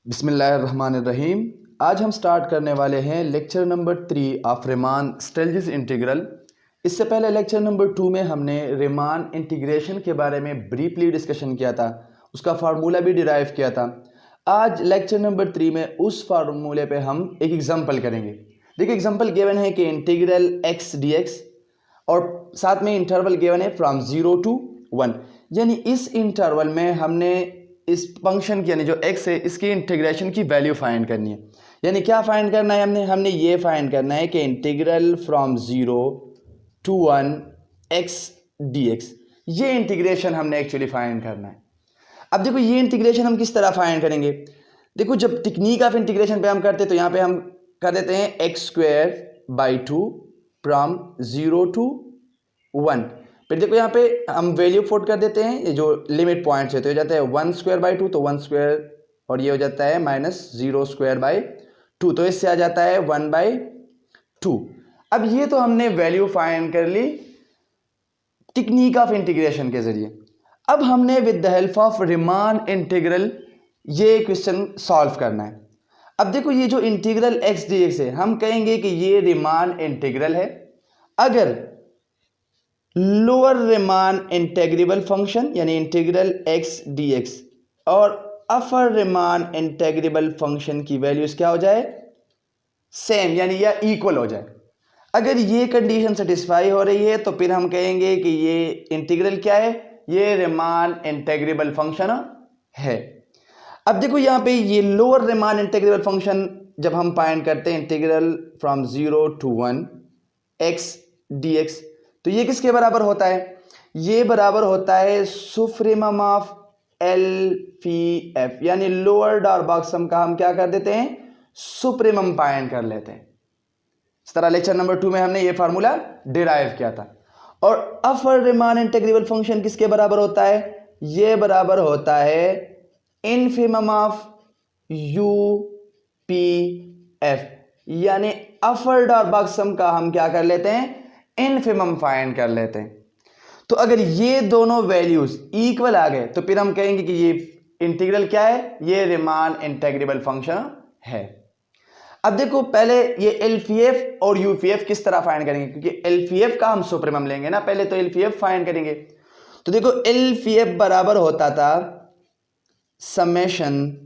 बिस्मिल्लाहिर्रहमानिर्रहीम। आज हम स्टार्ट करने वाले हैं lecture number 3 of Riemann Stieltjes integral. इससे पहले लेक्चर नंबर 2 में हमने रीमान इंटीग्रेशन के बारे में ब्रीफली डिस्कशन किया था, उसका फार्मूला भी डिराइव किया था। आज लेक्चर नंबर 3 में उस फार्मूले पे हम एक एग्जांपल करेंगे। देखिए एग्जांपल गिवन है कि इंटीग्रल x dx और साथ में इंटरवल गिवन है फ्रॉम 0 to 1, यानी इस इंटरवल में हमने इस फंक्शन की यानी जो x है इसकी इंटीग्रेशन की वैल्यू फाइंड करनी है। यानी क्या फाइंड करना है हमने ये फाइंड करना है कि integral from 0 to 1 x dx, ये इंटीग्रेशन हमने एक्चुअली फाइंड करना है। अब देखो ये इंटीग्रेशन हम किस तरह फाइंड करेंगे। देखो जब टेक्निक ऑफ इंटीग्रेशन पे हम करते हैं तो यहाँ पे हम कर देते हैं x²/2 फ्रॉम 0 to 1। फिर देखो यहाँ पे हम वैल्यू पुट कर देते हैं, ये जो लिमिट पॉइंट्स है तो ये जाता है 1²/2 तो 1² और ये हो जाता है -0²/2 तो इससे आ जाता है 1/2। अब ये तो हमने वैल्यू फाइंड कर ली टेक्निक ऑफ इंटीग्रेशन के जरिए। अब हमने with the help of Riemann integral ये क्वेश्चन सॉल्व करना है। अब देखो ये जो इंटीग्रल x dx है हम कहेंगे कि ये रीमान इंटीग्रल है अगर लोअर रीमान इंटेग्रेबल फंक्शन यानी इंटीग्रल x dx और अपर रीमान इंटेग्रेबल फंक्शन की वैल्यूज क्या हो जाए, सेम यानी या इक्वल हो जाए। अगर ये कंडीशन सेटिस्फाई हो रही है तो फिर हम कहेंगे कि ये इंटीग्रल क्या है, ये रीमान इंटेग्रेबल फंक्शन है। अब देखो यहाँ पे ये लोअर रीमान इंटेग्रेबल फंक्शन जब हम फाइंड करते हैं integral from 0 to 1 x dx तो ये किसके बराबर होता है, ये बराबर होता है supremum of L fee F, यानी लोअर डार्बॉग सम का हम क्या कर देते हैं, सुप्रीमम फाइंड कर लेते हैं। इस तरह लेक्चर नंबर 2 में हमने ये फार्मूला डिराइव किया था। और अपर रीमान इंटीग्रेबल फंक्शन किसके बराबर होता है, ये बराबर होता है infimum of U P F, यानी अपर डार्बॉग सम का हम क्या कर लेते हैं, इनफिमम फाइंड कर लेते हैं। तो अगर ये दोनों वैल्यूज इक्वल आ गए तो फिर हम कहेंगे कि ये इंटीग्रल क्या है, ये रीमान इंटेग्रेबल फंक्शन है। अब देखो पहले ये एलपीएफ और यूपीएफ किस तरह फाइंड करेंगे, क्योंकि एलपीएफ का हम सुप्रीमम लेंगे ना, पहले तो एलपीएफ फाइंड करेंगे। तो देखो एलपीएफ बराबर होता था summation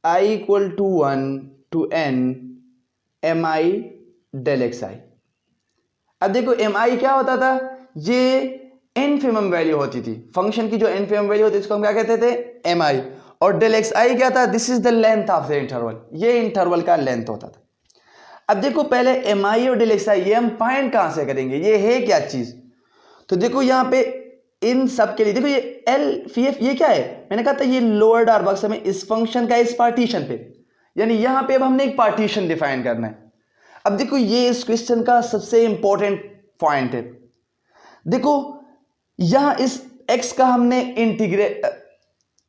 i = 1 to n mi del xi। अब देखो mi क्या होता था, ये इनफिमम वैल्यू होती थी फंक्शन की, जो इनफिमम वैल्यू होती थी इसको हम क्या कहते थे mi, और डेल xi क्या था, this is the length of the interval, ये इंटरवल का लेंथ होता था। अब देखो पहले mi और डेल xi ये हम फाइंड कहां से करेंगे, ये है क्या चीज। तो देखो यहां पे इन सब के लिए देखो ये एल फी एफ ये क्या है, मैंने कहा था ये लोअर डार्बॉग सम है इस फंक्शन का इस पार्टीशन पे, यानी यहां पे अब हमने एक पार्टीशन डिफाइन करना है। अब देखो ये इस क्वेश्चन का सबसे इंपॉर्टेंट पॉइंट है। देखो यहां इस x का हमने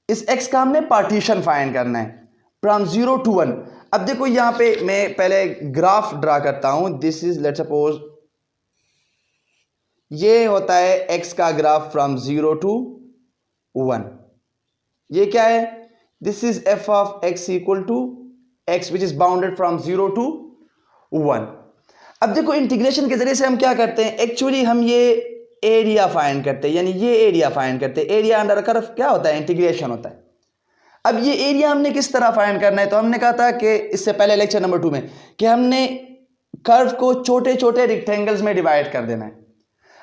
इस x का हमने पार्टीशन फाइंड करना है फ्रॉम 0 to 1। अब देखो यहां पे मैं पहले ग्राफ ड्रा करता हूं, दिस इज लेट्स सपोज ये होता है x का ग्राफ फ्रॉम 0 to 1। ये क्या है, this is f of x equal to x which is bounded from 0 to 1। अब देखो इंटीग्रेशन के जरिए से हम क्या करते हैं, एक्चुअली हम ये एरिया फाइंड करते हैं, यानी ये एरिया फाइंड करते हैं। एरिया अंडर कर्व क्या होता है, इंटीग्रेशन होता है। अब ये एरिया हमने किस तरह फाइंड करना है, तो हमने कहा था कि इससे पहले लेक्चर नंबर 2 में कि हमने कर्व को छोटे छोटे रेक्टेंगल्स में डिवाइड कर देना है।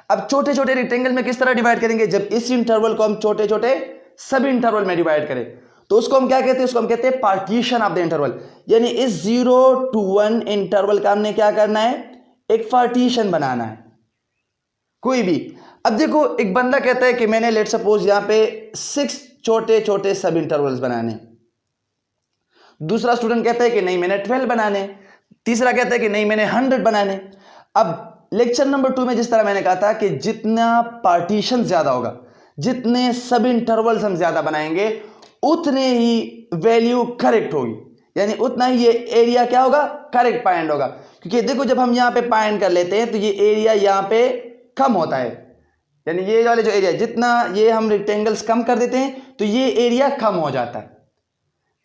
अब छोटे छोटे रेक्टेंगल में किस तरह डिवाइड करेंगे, जब इस इंटरवल को हम छोटे छोटे सब इंटरवल में डिवाइड करें तो उसको हम क्या कहते हैं, उसको हम कहते हैं पार्टीशन ऑफ द इंटरवल। यानी इस 0 to 1 इंटरवल का हमने क्या करना है, एक पार्टीशन बनाना है कोई भी। अब देखो एक बंदा कहता है कि मैंने लेट सपोज यहां पे 6 छोटे छोटे सब इंटरवल्स बनाने, दूसरा स्टूडेंट कहता है कि नहीं मैंने 12 बनाने, तीसरा कहता है कि नहीं मैंने 100 बनाने। अब लेक्चर नंबर 2 में जिस तरह मैंने कहा था कि जितना पार्टीशन ज्यादा होगा, जितने सब इंटरवल्स हम ज्यादा बनाएंगे उतने ही वैल्यू करेक्ट होगी, यानी उतना ही ये एरिया क्या होगा, करेक्ट फाइंड होगा। क्योंकि देखो जब हम यहाँ पे फाइंड कर लेते हैं तो ये एरिया यहाँ पे कम होता है, यानी ये वाले जो एरिया जितना ये हम रेक्टेंगल्स कम कर देते हैं तो ये एरिया कम हो जाता है,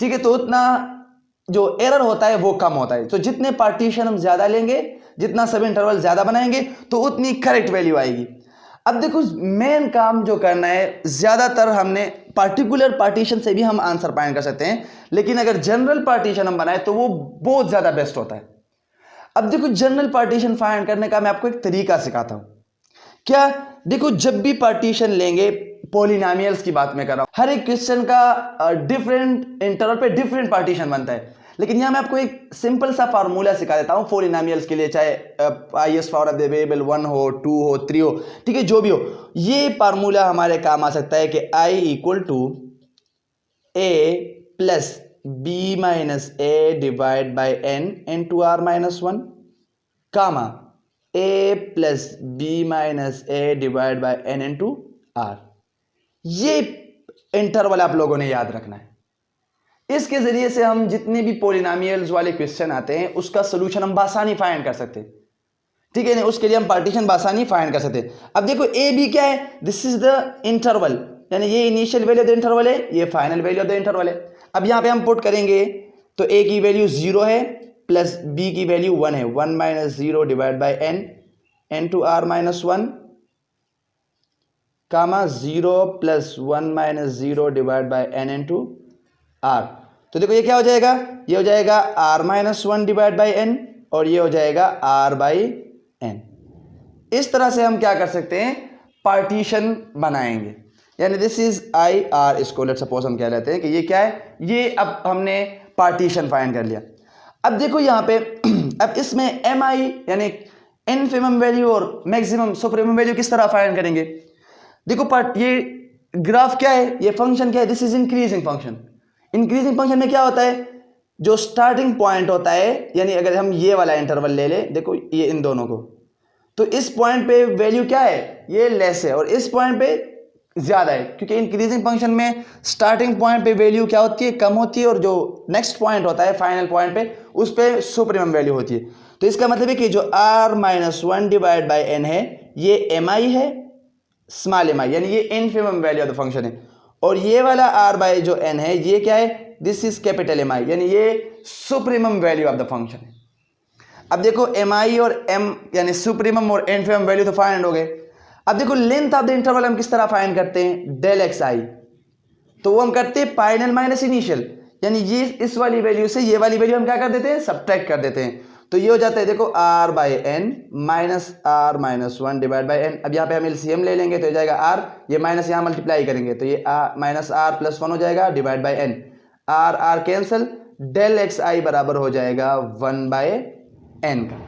ठीक है। तो उतना जो एरर होता है वो कम होता है। तो जितने पार्टीशन हम ज़्यादा लेंगे, जितना सब इंटरवल ज़्यादा बनाएंगे, तो उतनी करेक्ट वैल्यू आएगी। अब देखो मेन काम जो करना है, ज़्यादातर हमने पार्टिकुलर पार्टीशन से भी हम आंसर फाइंड कर सकते हैं, लेकिन अगर जनरल पार्टीशन हम बनाए तो वो बहुत ज़्यादा बेस्ट होता है। अब देखो जनरल पार्टीशन फाइंड करने का मैं आपको एक तरीका सिखाता हूँ। क्या, देखो जब भी पार्टीशन लेंगे, पॉलिनोमियल्स की बात मैं कर रहा हूं, हर एक क्वेश्चन का डिफरेंट इंटरवल पे डिफरेंट पार्टीशन बनता है, लेकिन यहां मैं आपको एक सिंपल सा फार्मूला सिखा देता हूं पॉलिनोमियल्स के लिए, चाहे highest power of the variable 1 हो, 2 हो, 3 हो, ठीक है, जो भी हो, ये फार्मूला हमारे काम आ सकता है कि i equal to a plus B minus A divide by N into R minus 1, comma a plus B minus A divide by N into R. ये इंटरवल आप लोगों ने याद रखना है। इसके जरिए से हम जितने भी पॉलिनोमियल्स वाले क्वेश्चन आते हैं उसका सॉल्यूशन हम बासानी फाइंड कर सकते हैं, ठीक है ना। उसके लिए हम पार्टीशन बासानी फाइंड कर सकते हैं। अब देखो ए बी क्या है, दिस इज द इंटरवल, यानी ये initial value of the interval है, ये final value of the interval है। अब यहां पे हम पुट करेंगे तो ए की वैल्यू 0 है प्लस बी की वैल्यू 1 है, 1 minus 0 divide by N to R minus 1, comma 0 plus 1 minus 0 divide by N into R. तो देखो ये क्या हो जाएगा, ये हो जाएगा R minus 1 divide by N, और ये हो जाएगा आर बाई एन। इस तरह से हम क्या कर सकते हैं, पार्टीशन बनाएंगे, यानी दिस इज आई आर, इसको लेट सपोज हम कह लेते हैं कि ये क्या है, ये अब हमने पार्टीशन फाइंड कर लिया। अब देखो यहाँ पे अब इसमें एम आई यानी इनफिमम वैल्यू और मैक्सिमम सुप्रीमम वैल्यू किस तरह फाइंड करेंगे। देखो ये ग्राफ क्या है, ये फंक्शन क्या है, this is increasing function. Increasing function में क्या होता है, जो स्टार्टिंग पॉइंट होता है, यानी अगर हम ये वाला इंटरवल ले ले, देखो ये इन दोनों को, तो इस पॉइंट पे वैल्यू क्या है, ये लेस है, और इस पॉइंट पे ज्यादा है, क्योंकि इंक्रीजिंग फंक्शन में स्टार्टिंग पॉइंट पे वैल्यू क्या होती है, कम होती है, और जो नेक्स्ट पॉइंट होता है फाइनल पॉइंट पे, उस पर सुप्रीमम वैल्यू होती है। तो इसका मतलब है कि जो r minus 1 divide by N है, ये एम आई है, स्मॉल एम आई, यानी ये infimum value of the function है, और ये वाला r बाई जो n है, ये क्या है, दिस इज कैपिटल एम आई, यानी ये supremum value of the function है। अब देखो एम आई और m यानी सुप्रीमम और इनफिमम वैल्यू तो फाइंड हो गए। अब देखो लेंथ ऑफ द इंटरवल हम किस तरह फाइंड करते हैं, डेल एक्स आई, तो वो हम करते हैं फाइनल माइनस इनिशियल, यानी ये इस वाली वैल्यू से ये वाली वैल्यू हम क्या कर देते हैं, सब्ट्रैक्ट कर देते हैं। तो ये हो जाता है देखो r by N minus R minus 1 divide by N. अब यहाँ पे हम एलसीएम ले लेंगे तो हो जाएगा r, ये माइनस यहाँ मल्टीप्लाई करेंगे तो ये माइनस आर प्लस 1 हो जाएगा divide by N, r cancel, del X I बराबर हो जाएगा 1 बाय एन का।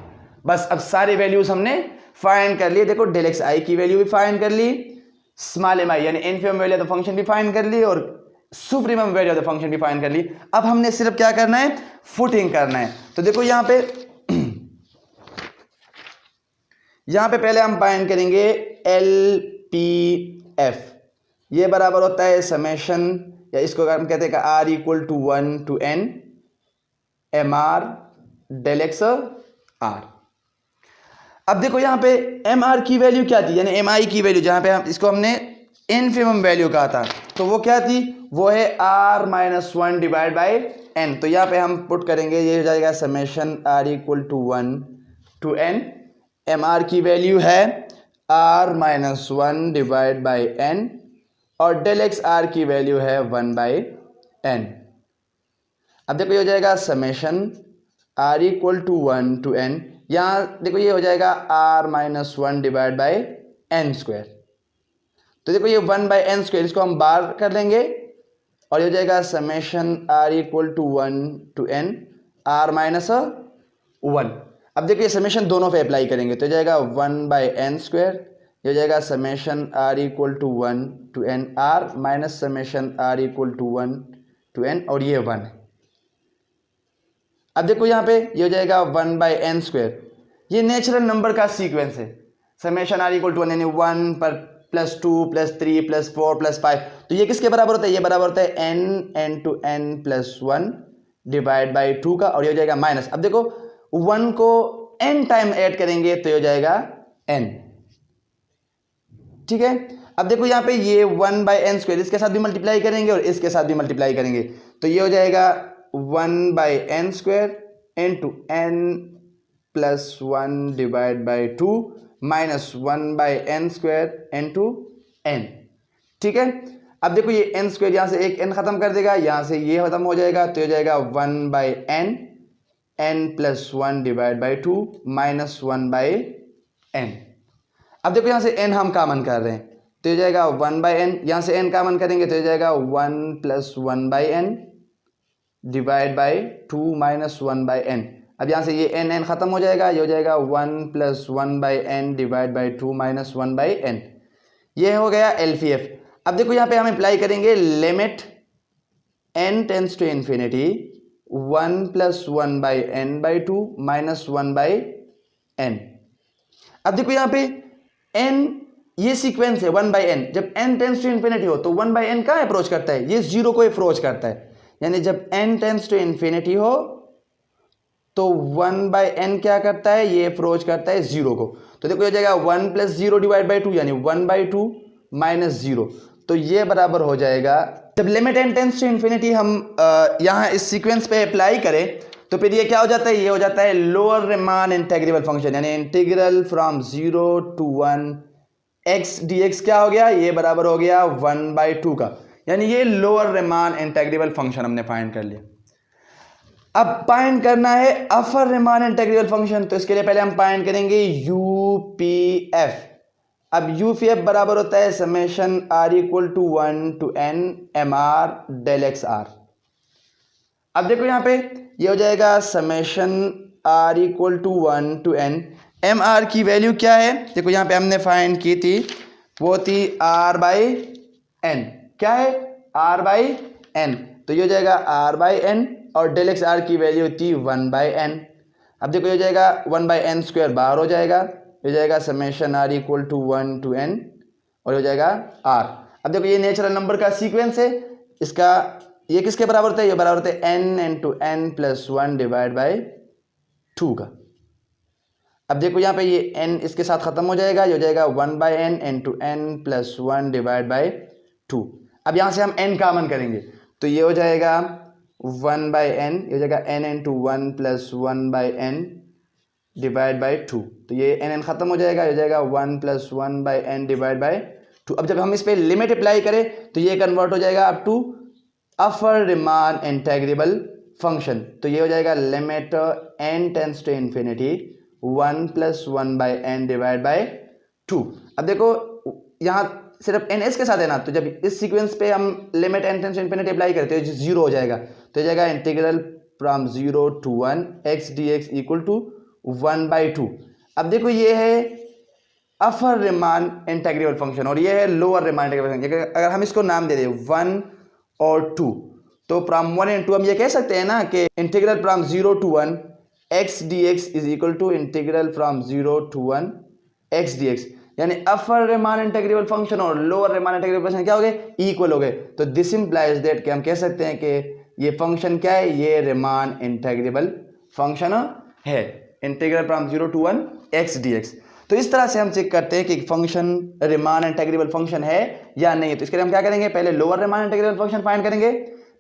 बस अब सारे वैल्यूज हमने फाइंड कर लिए। देखो डेल एक्स आई की वैल्यू भी फाइंड कर ली, स्मॉल एम आई यानी infimum value of the function भी फाइंड कर ली, और supremum value of the function भी फाइंड कर ली। अब हमने सिर्फ क्या करना है, फुटिंग करना है। तो देखो यहाँ पे पहले हम फाइंड करेंगे एल पी एफ, ये बराबर होता है समेशन, या इसको हम कहते हैं R equal to 1 to N M R del X R. अब देखो यहाँ पे एम आर की वैल्यू क्या थी, यानी एम आई की वैल्यू, जहाँ पे हम इसको हमने इनफिमम वैल्यू कहा था, तो वो क्या थी, वो है R minus 1 divide by N. तो यहाँ पे हम पुट करेंगे, ये हो जाएगा summation R equal to 1 to N, M R की वैल्यू है R minus 1 divide by N, और डेल एक्स आर की वैल्यू है 1 बाई एन। अब देखो ये हो जाएगा summation R equal to 1 to N, यहाँ देखो ये हो जाएगा R minus 1 divide by N square. तो देखो ये 1 बाई एन स्क्वायर, इसको हम बार कर लेंगे, और ये हो जाएगा summation R equal to 1 to N R minus 1। अब देखो ये समेशन दोनों पे अप्लाई करेंगे तो हो जाएगा 1 बाई एन स्क्वायर, ये हो जाएगा summation R equal to 1 to N R minus summation R equal to 1 to N, और ये 1 है। अब देखो यहाँ पे ये हो जाएगा 1 बाई एन स्क्वायर, ये नेचुरल नंबर का सीक्वेंस है, समेशन आर इक्वल टू 1 यानी 1 पर प्लस 2 प्लस 3 प्लस 4 प्लस 5, तो ये किसके बराबर होता है, ये बराबर होता है N to N plus 1 divide by 2 का, और ये हो जाएगा माइनस। अब देखो 1 को n टाइम ऐड करेंगे तो ये हो जाएगा n, ठीक है। अब देखो यहाँ पे ये 1 बाई एन स्क्वायर, इसके साथ भी मल्टीप्लाई करेंगे और इसके साथ भी मल्टीप्लाई करेंगे, तो ये हो जाएगा 1/n² into n plus 1 divide by 2 minus 1/n² into n। ठीक है, अब देखो ये n² यहाँ से एक n खत्म कर देगा, यहाँ से ये खत्म हो जाएगा, तो ये हो जाएगा 1/n n plus 1 divide by 2 minus 1/n। अब देखो यहाँ से n हम कॉमन कर रहे हैं, तो ये जाएगा 1/n, यहाँ से n कॉमन करेंगे तो ये जाएगा 1 plus 1/n divide by 2 minus 1/n। अब यहाँ से ये n खत्म हो जाएगा, ये हो जाएगा 1 plus 1/n divide by 2 minus 1/n। ये हो गया LCF। अब देखो यहाँ पे हम अप्लाई करेंगे limit n tends to infinity 1 plus 1/n/2 minus 1/n। अब देखो यहाँ पे n ये सीक्वेंस है 1/n, जब n टेंस टू इन्फिनिटी हो तो 1/n कहाँ अप्रोच करता है, ये 0 को अप्रोच करता है, यानी जब n टेंस टू इन्फिनिटी हो तो 1/n क्या करता है, ये अप्रोच करता है 0 को। तो देखो ये जाएगा 1 प्लस 0 डिवाइड बाई 2 यानी 1/2 माइनस 0, तो ये बराबर हो जाएगा, जब limit n tends to infinity हम यहाँ इस सीक्वेंस पे अप्लाई करें तो फिर ये क्या हो जाता है, ये हो जाता है लोअर रिमान इंटीग्रेबल फंक्शन, यानी integral from 0 to 1 x dx क्या हो गया, ये बराबर हो गया 1/2 का, यानी ये लोअर रिमान इंटीग्रेबल फंक्शन हमने फाइंड कर लिया। अब फाइंड करना है अपर रिमान इंटीग्रेबल फंक्शन, तो इसके लिए पहले हम फाइंड करेंगे UPF। अब UPF बराबर होता है summation r equal to 1 to n mr del xr। अब देखो यहाँ पे ये हो जाएगा summation r equal to 1 to n mr की वैल्यू क्या है, देखो यहाँ पे हमने फाइंड की थी, वो थी r/n, क्या है r/n, तो ये हो जाएगा r/n और डेल एक्स आर की वैल्यू थी 1/n। अब देखो ये हो जाएगा 1/n² बाहर हो जाएगा, ये हो जाएगा summation r equal to 1 to n और हो जाएगा r। अब देखो ये नेचुरल नंबर का सीक्वेंस है, इसका ये किसके बराबर होता है, ये बराबर होता है n into n plus 1 divide by 2 का। अब देखो यहाँ पे ये n इसके साथ खत्म हो जाएगा, ये हो जाएगा 1/n into n plus 1 divide by 2। अब यहाँ से हम n कॉमन करेंगे तो ये हो जाएगा 1/n, ये हो जाएगा n into 1 plus 1/n divide by 2, तो ये n खत्म हो जाएगा, ये हो जाएगा 1 प्लस 1/n डिवाइड बाई 2। अब जब हम इस पे लिमिट अप्लाई करें तो ये कन्वर्ट हो जाएगा up to upper Riemann integrable function, तो ये हो जाएगा limit n tends to infinity 1 plus 1/n divide by 2। अब देखो यहाँ सिर्फ ns के साथ है ना, तो जब इस सीक्वेंस पे हम limit n tends to infinity apply करते हैं 0 हो जाएगा, तो हो जाएगा integral from 0 to 1 x dx equal to 1/2। अब देखो ये है अपर रिमान इंटीग्रेबल फंक्शन और ये है लोअर रिमान इंटीग्रेबल फंक्शन। अगर हम इसको नाम दे दें 1 और 2, तो फ्रॉम 1 and 2 हम ये कह सकते हैं ना कि integral from 0 to 1 x dx is equal to integral from 0 to 1 x dx, यानी अपर रिमान इंटीग्रेबल फंक्शन और लोअर रिमान इंटीग्रेबल फंक्शन क्या हो गए, इक्वल हो गए। तो दिस इंप्लाइज दैट कि हम कह सकते हैं कि ये फंक्शन क्या है, ये रिमान इंटीग्रेबल फंक्शन है, integral from 0 to 1 x dx। तो इस तरह से हम चेक करते हैं कि फंक्शन रिमान इंटीग्रेबल फंक्शन है या नहीं है। तो इसके लिए हम क्या करेंगे, पहले lower Riemann integrable function find करेंगे,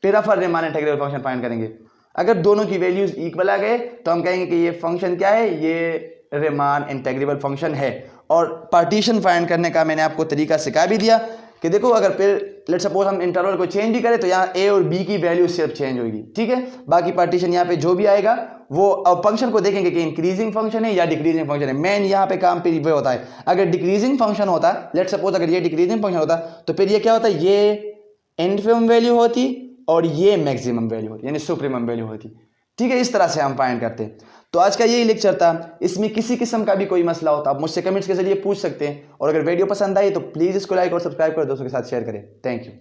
फिर अपर रिमान इंटीग्रेबल फंक्शन फाइंड करेंगे। अगर दोनों की वैल्यूज इक्वल आ गए तो हम कहेंगे कि ये फंक्शन क्या है, ये रिमान इंटीग्रेबल फंक्शन है। और पार्टीशन फाइंड करने का मैंने आपको तरीका सिखा भी दिया कि देखो अगर फिर लेट्स सपोज हम इंटरवल को चेंज भी करें तो यहाँ a और b की वैल्यू सिर्फ चेंज होगी, ठीक है। बाकी पार्टीशन यहाँ पे जो भी आएगा वो फंक्शन को देखेंगे कि इंक्रीजिंग फंक्शन है या डिक्रीजिंग फंक्शन है। मेन यहाँ पे काम पे वो होता है, अगर डिक्रीजिंग फंक्शन होता, लेट्स सपोज अगर ये डिक्रीजिंग फंक्शन होता तो फिर ये क्या होता है, ये इनफिमम वैल्यू होती और ये मैक्सिमम वैल्यू होती, यानी सुप्रीमम वैल्यू होती, ठीक है। इस तरह से हम फाइंड करते हैं। तो आज का यही लेक्चर था, इसमें किसी किस्म का भी कोई मसला होता आप मुझसे कमेंट्स के जरिए पूछ सकते हैं। और अगर वीडियो पसंद आई तो प्लीज़ इसको लाइक और सब्सक्राइब कर दोस्तों के साथ शेयर करें। Thank you.